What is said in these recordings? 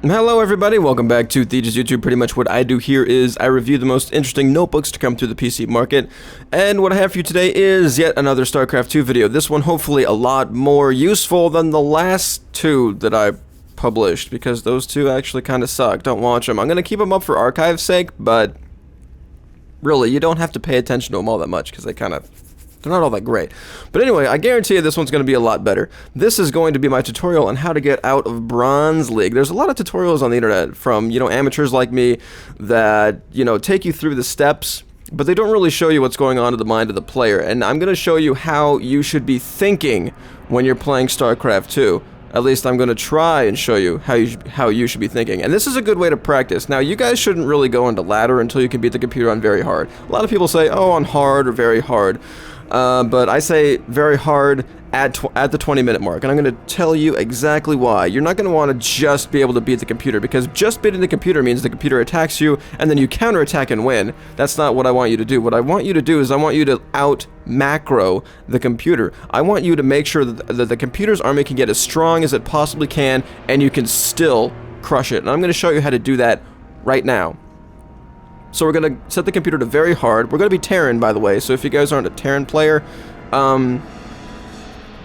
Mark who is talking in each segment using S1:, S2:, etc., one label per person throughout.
S1: Hello everybody, welcome back to Theje's YouTube. Pretty much what I do here is I review the most interesting notebooks to come through the PC market. And what I have for you today is yet another StarCraft 2 video. This one hopefully a lot more useful than the last two that I published, because those two actually kind of suck. Don't watch them. I'm going to keep them up for archive's sake, but really, you don't have to pay attention to them all that much, because they're not all that great. But anyway, I guarantee you this one's going to be a lot better. This is going to be my tutorial on how to get out of Bronze League. There's a lot of tutorials on the internet from, amateurs like me that, take you through the steps, but they don't really show you what's going on in the mind of the player. And I'm going to show you how you should be thinking when you're playing StarCraft 2. At least I'm going to try and show you how you should be thinking. And this is a good way to practice. Now, you guys shouldn't really go into ladder until you can beat the computer on very hard. A lot of people say, oh, on hard or very hard. But I say very hard at the 20-minute mark, and I'm going to tell you exactly why. You're not going to want to just be able to beat the computer, because just beating the computer means the computer attacks you, and then you counterattack and win. That's not what I want you to do. What I want you to do is I want you to out-macro the computer. I want you to make sure that the computer's army can get as strong as it possibly can, and you can still crush it. And I'm going to show you how to do that right now. So we're going to set the computer to very hard. We're going to be Terran, by the way, so if you guys aren't a Terran player,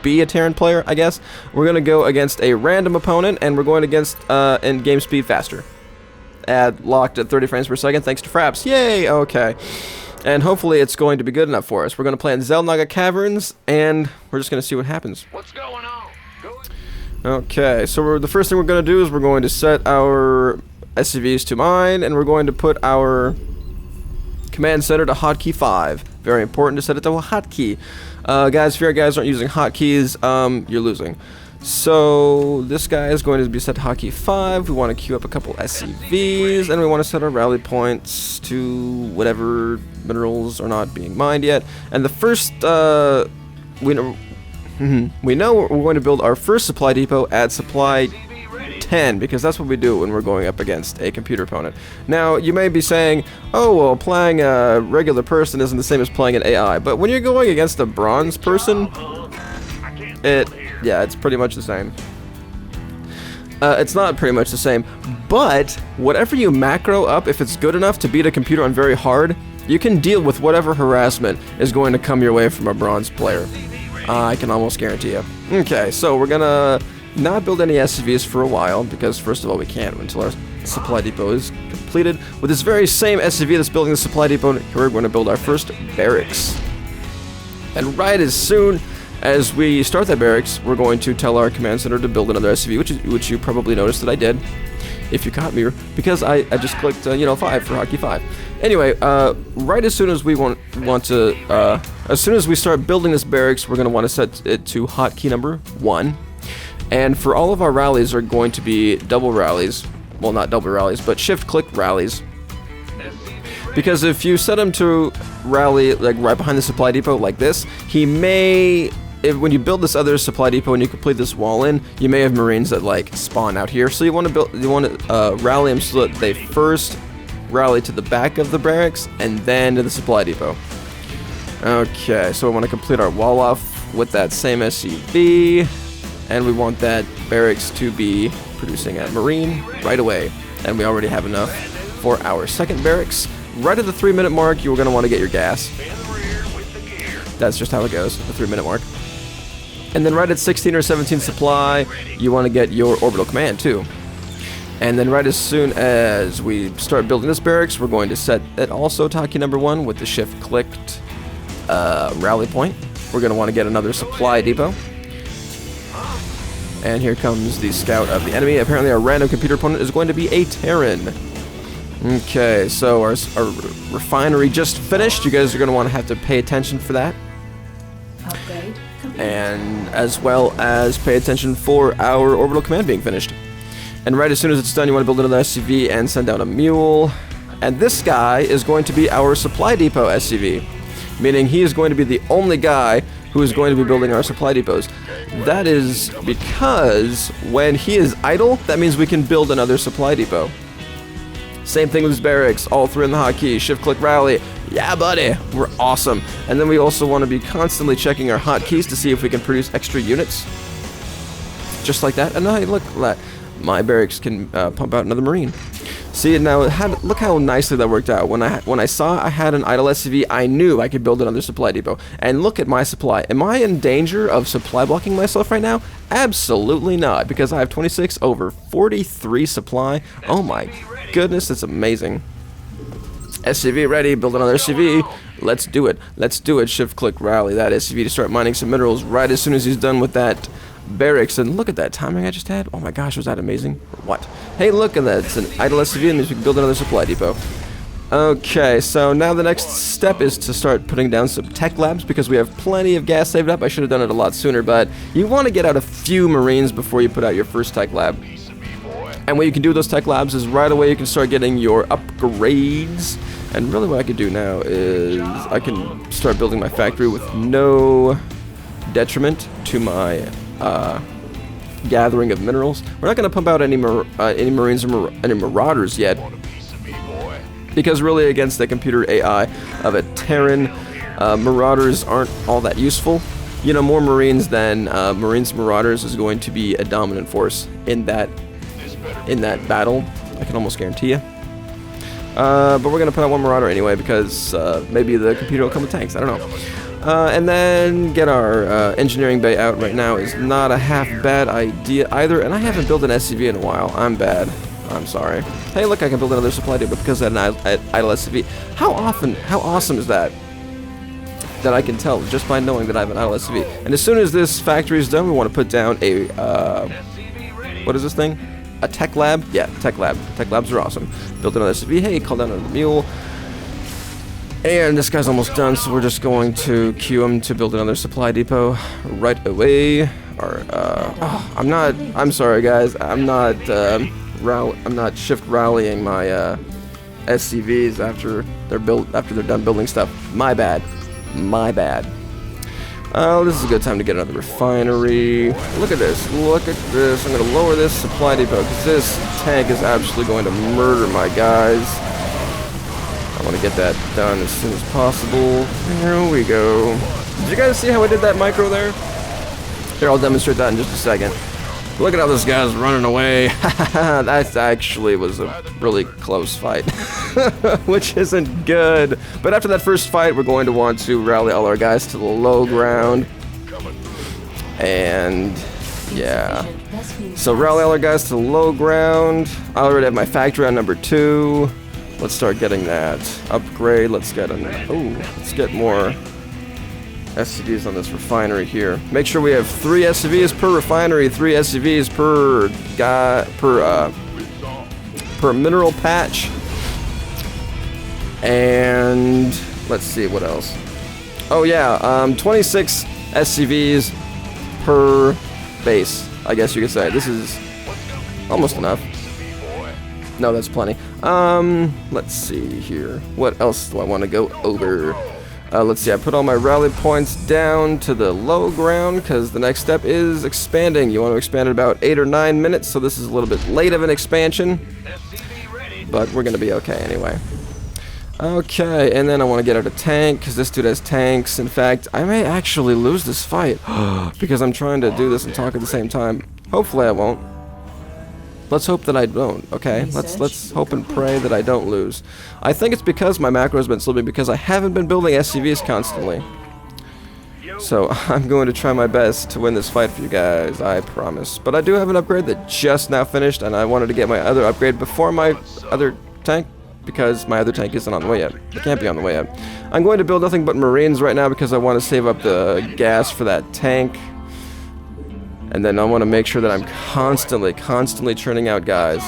S1: be a Terran player, I guess. We're going to go against a random opponent, and we're going against in game speed faster. Locked at 30 frames per second, thanks to Fraps. Yay! Okay. And hopefully it's going to be good enough for us. We're going to play in Zelnaga Caverns, and we're just going to see what happens.
S2: What's going on?
S1: Okay, so the first thing we're going to do is we're going to set our SCVs to mine, and we're going to put our command center to hotkey 5. Very important to set it to a hotkey. Guys, if you guys aren't using hotkeys, you're losing. So this guy is going to be set to hotkey 5. We want to queue up a couple SCVs, and we want to set our rally points to whatever minerals are not being mined yet. And the first, we know we're going to build our first supply depot at supply 10, because that's what we do when we're going up against a computer opponent. Now, you may be saying, oh, well, playing a regular person isn't the same as playing an AI, but when you're going against a bronze person, it's pretty much the same. It's not pretty much the same, but whatever you macro up, if it's good enough to beat a computer on very hard, you can deal with whatever harassment is going to come your way from a bronze player. I can almost guarantee you. Okay, so we're gonna not build any SCVs for a while, because first of all we can't until our supply depot is completed. With this very same SCV that's building the supply depot, we're going to build our first barracks. And right as soon as we start that barracks, we're going to tell our command center to build another SCV, which you probably noticed that I did, if you caught me, because I just clicked 5 for hotkey 5. Anyway, right as soon as we as soon as we start building this barracks, we're going to want to set it to hotkey number 1. And for all of our rallies are going to be double rallies. Well, not double rallies, but shift-click rallies. Because if you set him to rally like right behind the supply depot like this, he may, when you build this other supply depot and you complete this wall in, you may have Marines that like spawn out here. So you want to rally them so that they first rally to the back of the barracks and then to the supply depot. Okay, so we want to complete our wall off with that same SCV. And we want that barracks to be producing a Marine right away. And we already have enough for our second barracks. Right at the 3-minute mark, you're going to want to get your gas. That's just how it goes, the 3-minute mark. And then right at 16 or 17 supply, you want to get your orbital command too. And then right as soon as we start building this barracks, we're going to set it also to hotkey number 1 with the shift-clicked rally point. We're going to want to get another supply depot. And here comes the scout of the enemy. Apparently our random computer opponent is going to be a Terran. Okay, so our refinery just finished. You guys are going to want to have to pay attention for that. And as well as pay attention for our orbital command being finished. And right as soon as it's done, you want to build another SCV and send down a mule. And this guy is going to be our supply depot SCV. Meaning he is going to be the only guy who is going to be building our supply depots. That is because when he is idle, that means we can build another supply depot. Same thing with his barracks, all 3 in the hotkey, shift-click rally. Yeah, buddy, we're awesome. And then we also want to be constantly checking our hotkeys to see if we can produce extra units. Just like that. And look at that. my barracks can pump out another Marine. See, now look how nicely that worked out. When I saw I had an idle SCV, I knew I could build another supply depot. And look at my supply. Am I in danger of supply blocking myself right now? Absolutely not, because I have 26 over 43 supply. Oh my goodness, that's amazing. SCV ready, build another SCV. Let's do it. Let's do it. Shift click rally that SCV to start mining some minerals right as soon as he's done with that barracks. And look at that timing I just had. Oh my gosh, was that amazing? What? Hey, look at that. It's an idle SCV, and means we can build another supply depot. Okay, so now the next step is to start putting down some tech labs because we have plenty of gas saved up. I should have done it a lot sooner, but you want to get out a few Marines before you put out your first tech lab. And what you can do with those tech labs is right away you can start getting your upgrades. And really what I could do now is I can start building my factory with no detriment to my gathering of minerals. We're not going to pump out any Marines or any Marauders yet, because really against the computer AI of a Terran, Marauders aren't all that useful. You know, more Marines than Marines Marauders is going to be a dominant force in that battle. I can almost guarantee you. But we're going to put out one Marauder anyway, because maybe the computer will come with tanks. I don't know. And then get our engineering bay out right now is not a half bad idea either. And I haven't built an SCV in a while. I'm bad. I'm sorry. Hey, look, I can build another supply depot because I had an idle SCV. How awesome is that? That I can tell just by knowing that I have an idle SCV. And as soon as this factory is done, we want to put down a, what is this thing? A tech lab? Yeah, tech lab. Tech labs are awesome. Built another SCV. Hey, call down another mule. And this guy's almost done, so we're just going to queue him to build another supply depot right away. Or, I'm sorry guys, I'm not shift rallying my SCVs after they're done building stuff. My bad. Oh, this is a good time to get another refinery. Look at this. Look at this. I'm going to lower this supply depot because this tank is absolutely going to murder my guys. I want to get that done as soon as possible. Here we go. Did you guys see how I did that micro there? Here, I'll demonstrate that in just a second. Look at how this guy's running away. That actually was a really close fight, which isn't good. But after that first fight, we're going to want to rally all our guys to the low ground. And yeah. So rally all our guys to the low ground. I already have my factory on number 2. Let's start getting that upgrade. Let's get more SCVs on this refinery here. Make sure we have 3 SCVs per refinery, 3 SCVs per mineral patch. And let's see what else. Oh yeah, 26 SCVs per base, I guess you could say. This is almost enough. No, that's plenty. Let's see here. What else do I want to go over? Let's see, I put all my rally points down to the low ground because the next step is expanding. You want to expand in about 8 or 9 minutes, so this is a little bit late of an expansion. But we're going to be okay anyway. Okay, and then I want to get out a tank because this dude has tanks. In fact, I may actually lose this fight because I'm trying to do this and talk at the same time. Hopefully I won't. Let's hope that I don't, okay? Let's hope and pray that I don't lose. I think it's because my macro has been slipping because I haven't been building SCVs constantly. So I'm going to try my best to win this fight for you guys, I promise. But I do have an upgrade that just now finished, and I wanted to get my other upgrade before my other tank because my other tank isn't on the way yet. It can't be on the way yet. I'm going to build nothing but Marines right now because I want to save up the gas for that tank. And then I want to make sure that I'm constantly churning out guys.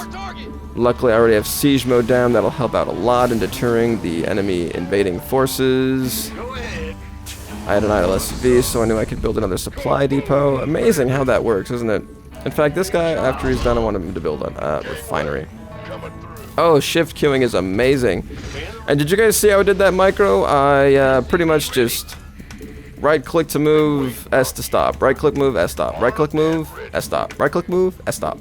S1: Luckily, I already have siege mode down. That'll help out a lot in deterring the enemy invading forces. I had an idle SCV, so I knew I could build another supply depot. Amazing how that works, isn't it? In fact, this guy, after he's done, I want him to build a refinery. Oh, shift queuing is amazing. And did you guys see how I did that micro? I pretty much just right click to move, S to stop. Right click, move, S stop. Right click, move, S stop. Right click, move, S stop.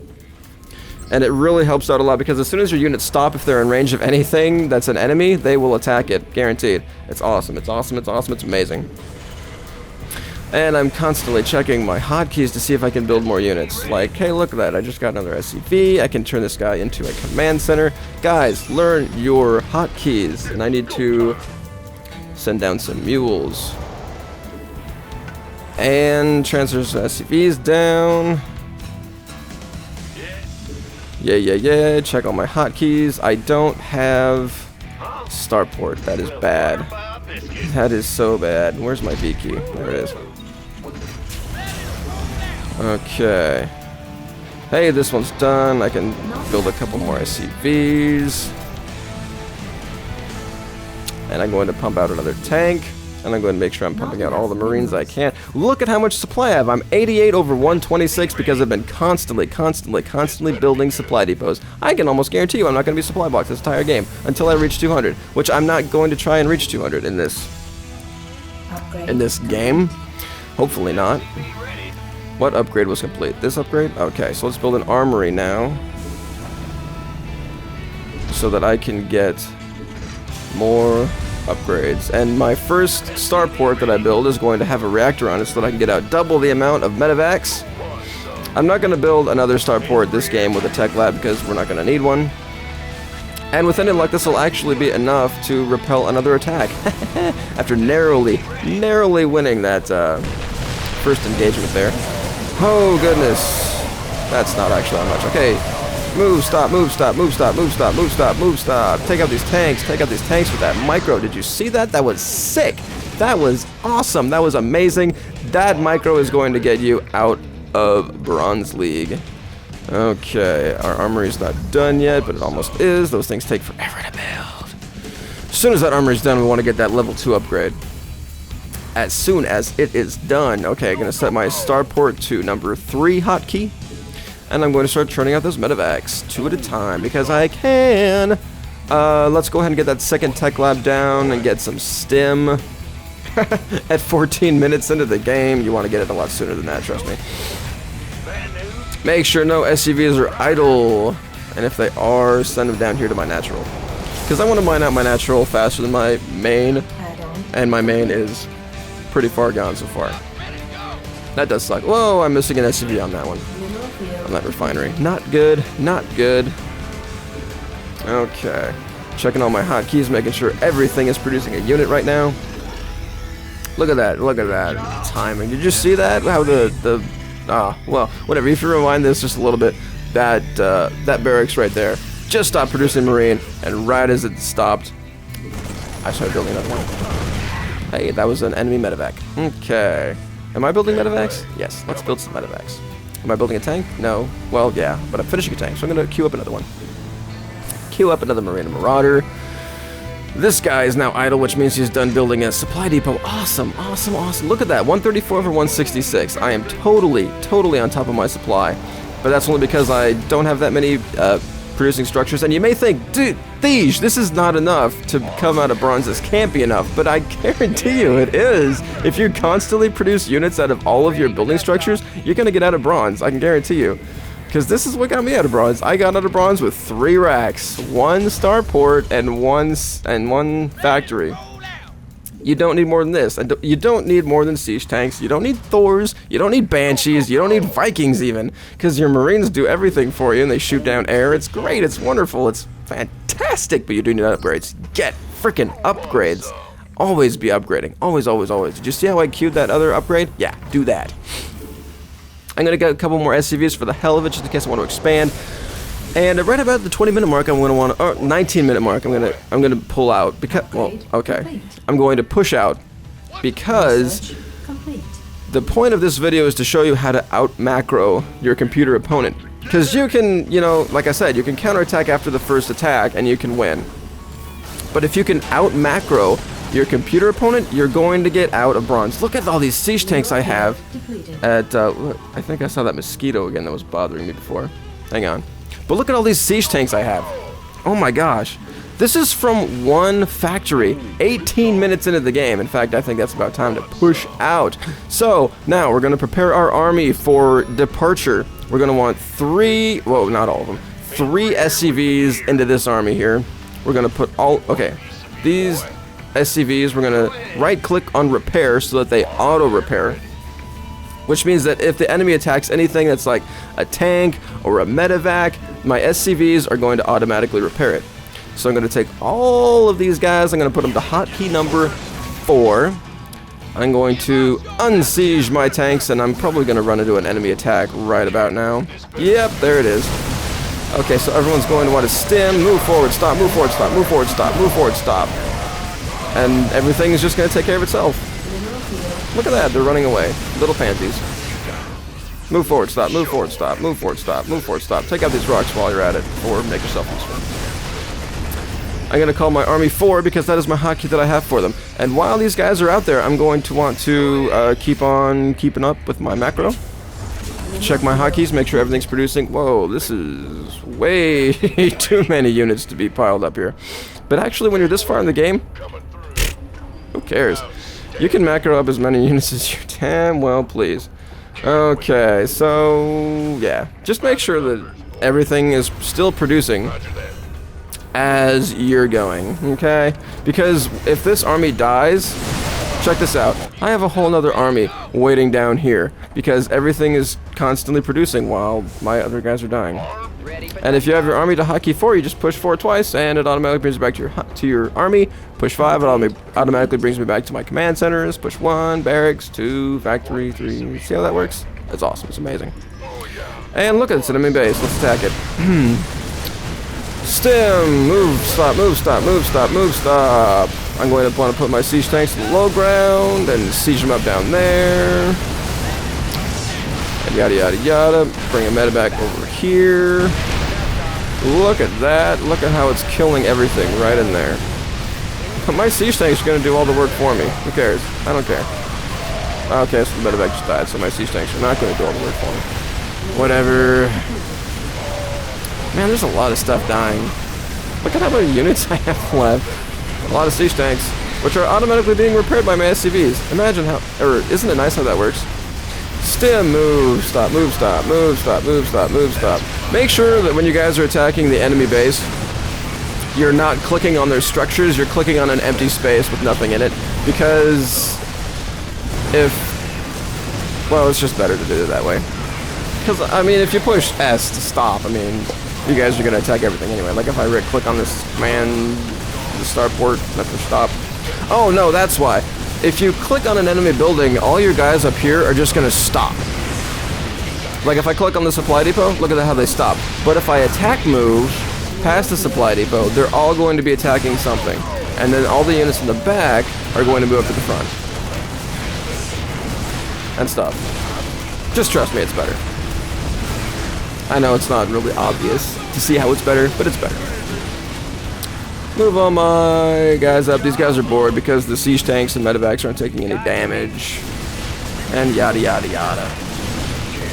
S1: And it really helps out a lot because as soon as your units stop, if they're in range of anything that's an enemy, they will attack it. Guaranteed. It's awesome. It's awesome. It's awesome. It's amazing. And I'm constantly checking my hotkeys to see if I can build more units. Like, hey, look at that, I just got another SCV, I can turn this guy into a command center. Guys, learn your hotkeys. And I need to send down some mules. And transfer some SCVs down. Yeah, check all my hotkeys. I don't have starport, that is bad. That is so bad. Where's my V key? There it is. Okay. Hey, this one's done. I can build a couple more SCVs. And I'm going to pump out another tank. And I'm going to make sure I'm pumping out all the Marines I can. Look at how much supply I have. I'm 88 over 126 because I've been constantly building supply depots. I can almost guarantee you I'm not going to be supply blocked this entire game until I reach 200, which I'm not going to try and reach 200 in this game. Hopefully not. What upgrade was complete? This upgrade? Okay, so let's build an armory now so that I can get more upgrades. And my first starport that I build is going to have a reactor on it so that I can get out double the amount of medevacs. I'm not going to build another starport this game with a tech lab because we're not going to need one. And with any luck, this will actually be enough to repel another attack. After narrowly winning that first engagement there. Oh goodness, that's not actually that much. Okay, move, stop. Take out these tanks with that micro. Did you see that? That was sick. That was awesome. That was amazing. That micro is going to get you out of Bronze League. Okay, our armory's not done yet, but it almost is. Those things take forever to build. As soon as that armory's done, we want to get that level 2 upgrade. As soon as it is done. Okay, I'm going to set my starport to number 3 hotkey. And I'm going to start churning out those medevacs 2 at a time because I can. Let's go ahead and get that second tech lab down and get some stim. At 14 minutes into the game, you want to get it a lot sooner than that, trust me. Make sure no SCVs are idle. And if they are, send them down here to my natural. Because I want to mine out my natural faster than my main. And my main is pretty far gone so far. That does suck. Whoa, I'm missing an SCV on that one. On that refinery. Not good. Not good. Okay. Checking all my hotkeys, making sure everything is producing a unit right now. Look at that. Look at that timing. Did you see that? How well, whatever. If you rewind this just a little bit, that barracks right there just stopped producing Marine, and right as it stopped, I started building another one. Hey, that was an enemy medevac. Okay. Am I building medevacs? Yes, let's build some medevacs. Am I building a tank? No. Well, yeah, but I'm finishing a tank, so I'm going to queue up another one. Queue up another Marine Marauder. This guy is now idle, which means he's done building a supply depot. Awesome, awesome, awesome. Look at that, 134 over 166. I am totally on top of my supply. But that's only because I don't have that many producing structures. And you may think, dude, Theje, this is not enough to come out of bronze. This can't be enough. But I guarantee you it is. If you constantly produce units out of all of your building structures, you're going to get out of bronze. I can guarantee you. Because this is what got me out of bronze. I got out of bronze with 3 racks, 1 starport, and one factory. You don't need more than this. You don't need more than siege tanks. You don't need Thors. You don't need Banshees. You don't need Vikings even. Because your Marines do everything for you and they shoot down air. It's great. It's wonderful. It's fantastic. But you do need upgrades. Get freaking upgrades. Always be upgrading. Always, always, always. Did you see how I queued that other upgrade? Yeah, do that. I'm going to get a couple more SCVs for the hell of it, just in case I want to expand. And right about the 20-minute mark, I'm going to want to, or 19-minute mark, I'm going to pull out because, well, okay, I'm going to push out because the point of this video is to show you how to out macro your computer opponent. Because you can, you know, like I said, you can counterattack after the first attack and you can win. But if you can out macro your computer opponent, you're going to get out of bronze. Look at all these siege tanks I have. At I think I saw that mosquito again that was bothering me before. Hang on. But look at all these siege tanks I have. Oh my gosh. This is from one factory, 18 minutes into the game. In fact, I think that's about time to push out. So, now we're going to prepare our army for departure. We're going to want 3, well, not all of them, 3 SCVs into this army here. We're going to put all, okay, these SCVs, we're going to right-click on repair so that they auto-repair. which means that if the enemy attacks anything that's like a tank or a medevac, my SCVs are going to automatically repair it. So I'm going to take all of these guys, I'm going to put them to hotkey number 4. I'm going to unsiege my tanks, and I'm probably going to run into an enemy attack right about now. Yep, there it is. Okay, so everyone's going to want to stim, move forward, stop, move forward, stop, move forward, stop, move forward, stop. And everything is just going to take care of itself. Look at that, they're running away. Little pansies. Move forward, stop, move forward, stop, move forward, stop, move forward, stop. Take out these rocks while you're at it, or make yourself useful. I'm going to call my army 4 because that is my hotkey that I have for them. And while these guys are out there, I'm going to want to keep on keeping up with my macro. Check my hotkeys, make sure everything's producing. Whoa, this is way too many units to be piled up here. But actually, when you're this far in the game, who cares? You can macro up as many units as you damn well please. Okay, so yeah, just make sure that everything is still producing as you're going, okay? Because if this army dies, check this out. I have a whole nother army waiting down here because everything is constantly producing while my other guys are dying. And if you have your army to hotkey 4, you just push 4 twice and it automatically brings you back to your army. Push 5, it automatically brings me back to my command centers. Push 1, barracks, 2, factory, 3. See how that works? It's awesome. It's amazing. And look at this enemy base. Let's attack it. Stim, move, stop, move, stop, move, stop, move, stop. I'm going to want to put my siege tanks to the low ground and siege them up down there. And yada yada yada. Bring a medevac over here. Look at that. Look at how it's killing everything right in there. But my siege tanks are going to do all the work for me. Who cares? I don't care. Okay, so the medevac just died, so my siege tanks are not going to do all the work for me. Whatever. Man, there's a lot of stuff dying. Look at how many units I have left. A lot of siege tanks, which are automatically being repaired by my SCVs. Imagine how, or isn't it nice how that works? Stim, move, stop, move, stop, move, stop, move, stop, move, stop. Make sure that when you guys are attacking the enemy base, you're not clicking on their structures, you're clicking on an empty space with nothing in it. Because well, it's just better to do it that way. Because, I mean, if you push S to stop, I mean, you guys are going to attack everything anyway. Like if I click on this command, the starport, not to stop. Oh no, that's why. If you click on an enemy building, all your guys up here are just going to stop. Like if I click on the supply depot, look at how they stop. But if I attack move past the supply depot, they're all going to be attacking something. And then all the units in the back are going to move up to the front. And stuff. Just trust me, it's better. I know it's not really obvious to see how it's better, but it's better. Move all my guys up. These guys are bored because the siege tanks and medevacs aren't taking any damage. And yada yada yada.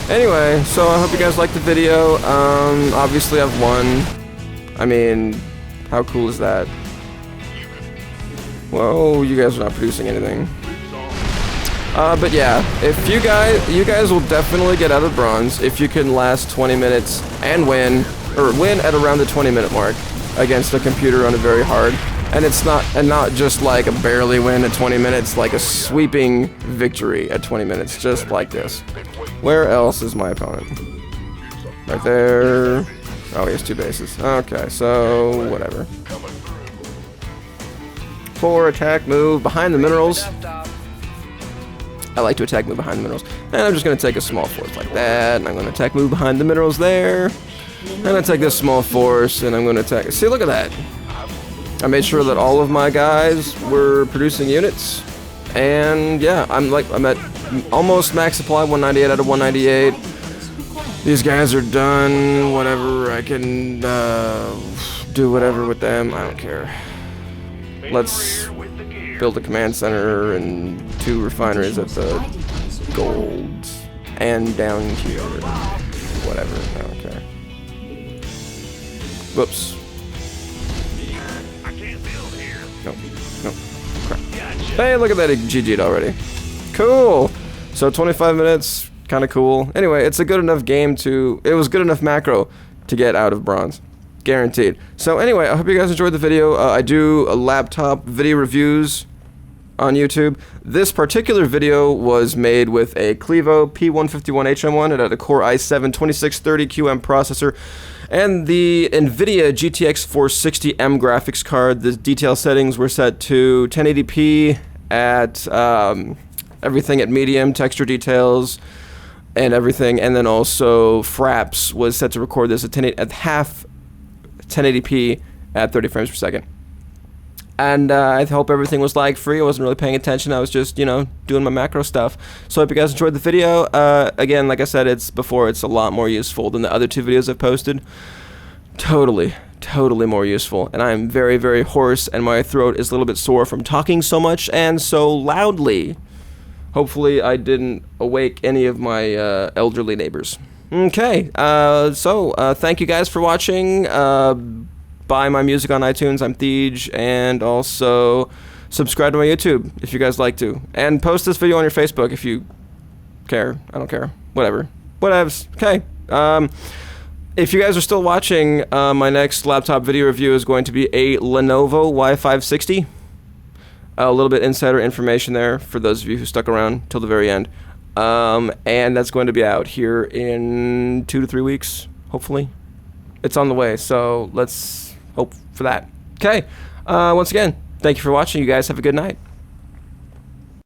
S1: Anyway, so I hope you guys liked the video. Obviously I've won. I mean, how cool is that? Whoa, you guys are not producing anything. But yeah, if you guys will definitely get out of bronze if you can last 20 minutes and win at around the 20-minute mark against a computer on a very hard. And it's not just like a barely win at 20 minutes, like a sweeping victory at 20 minutes, just like this. Where else is my opponent? Right there. Oh, he has 2 bases. Okay, so whatever. 4 attack move behind the minerals. I like to attack move behind the minerals. And I'm just going to take a small force like that. And I'm going to attack move behind the minerals there. And I take this small force and I'm going to attack. See, look at that. I made sure that all of my guys were producing units. And yeah, I'm at almost max supply, 198 out of 198. These guys are done. Whatever, I can do whatever with them. I don't care. Let's build a command center and 2 refineries at the gold and down here. Whatever, I don't care. Whoops. No, crap. Hey, look at that, it GG'd already. Cool! So 25 minutes, kinda cool. Anyway, it's a good enough game it was good enough macro to get out of bronze. Guaranteed. So anyway, I hope you guys enjoyed the video. I do laptop video reviews on YouTube. This particular video was made with a Clevo P151HM1. It had a Core i7 2630QM processor and the NVIDIA GTX 460M graphics card. The detail settings were set to 1080p at everything at medium, texture details, and everything. And then also Fraps was set to record this at half 1080p at 30 frames per second. And I hope everything was lag-free. I wasn't really paying attention. I was just, you know, doing my macro stuff. So I hope you guys enjoyed the video. Again, like I said, it's a lot more useful than the other two videos I've posted. Totally more useful. And I'm very, very hoarse, and my throat is a little bit sore from talking so much and so loudly. Hopefully I didn't awake any of my elderly neighbors. Okay, thank you guys for watching. Buy my music on iTunes. I'm Theje, and also subscribe to my YouTube if you guys like to, and post this video on your Facebook if you care. I don't care. Whatevs. Okay. If you guys are still watching, my next laptop video review is going to be a Lenovo Y560. A little bit insider information there for those of you who stuck around till the very end. And that's going to be out here in 2 to 3 weeks, hopefully. It's on the way, so let's hope for that. Okay, once again, thank you for watching. You guys have a good night.